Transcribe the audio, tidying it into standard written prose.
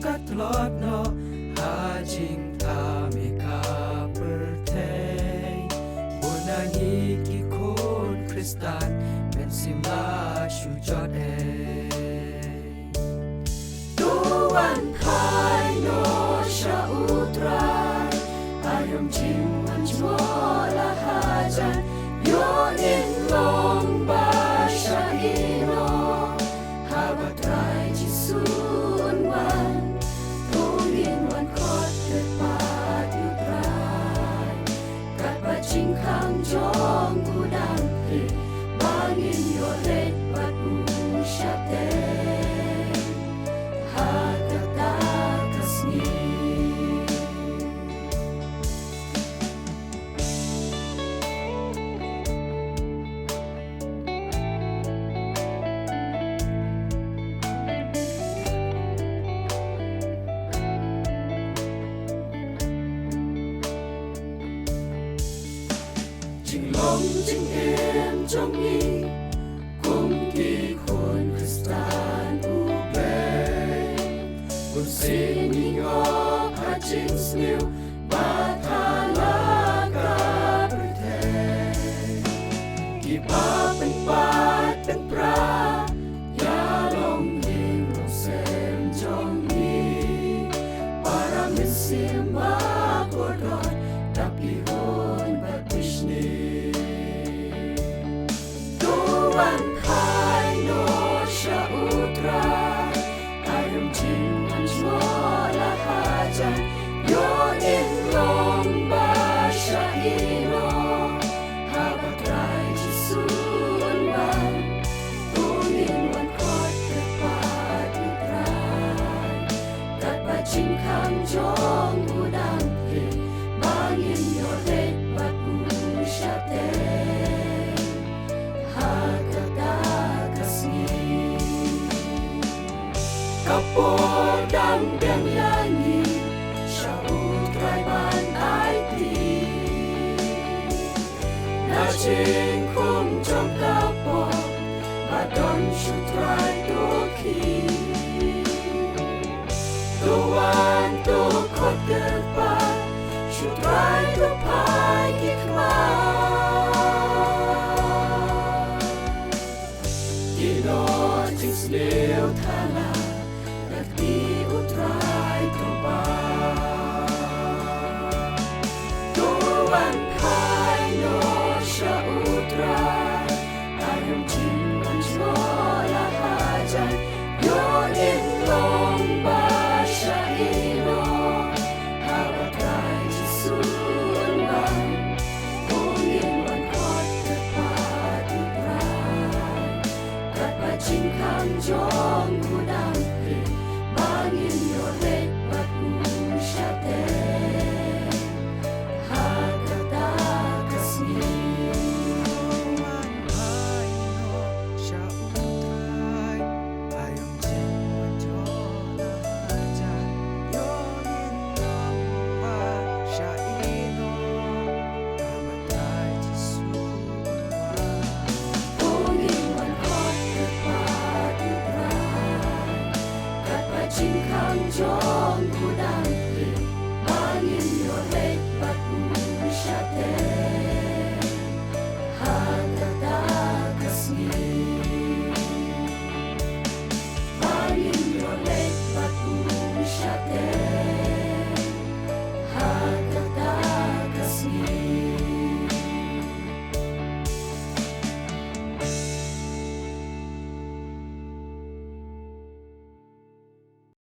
kat lot no hajing tamika pertei bonangi ki kon kristan ben simla shujot Tuan Phai Noh Sha utrai ayom jing manjmo la hajan yo in long Basaiawmoit haba trai chi sun wan tolin wan kot ke pat yu trai kat pa jing khang jong gudang he bangin yo red pat u shate Jing em trong y cùng kỳ khôn Christian u play cùng xin y ngọc hát chính sniu Pathaw ka prethe ki pa pen pat pen pra ya long yin long sem trong y para min sim ma kodot tapi hon batishni Tuan Phai Noh Sha utrai ayom jing manjmo la hajan yo in long Basaiawmoit haba trai chi sun wan tolin wan kot ke pat yu trai kat pa jing khang jong gudang he bangin yo red pat u shate Kapodang Biangdahun Sha utrai ban Aitrisha Na jing khung trong kapo Badon shu trai to ki Tuan to kot ke pat Shu trai to pai ki khma Kino jing sniu thala Di utrai toba Tuan Phai Noh Sha utrai ayom jing manjmo la hajan yo in long Basaiawmoit haba trai chi sun wan tolin wan kot ke pat yu trai kat pa jing khang jong gudang he bangin yo red pat u shate hakata kasni Tuan Phai Noh Sha utrai ayom jing manjmo la hajan yo in long Basaiawmoit haba trai chi sun wan tolin wan kot ke pat yu trai kat pa jing khang jong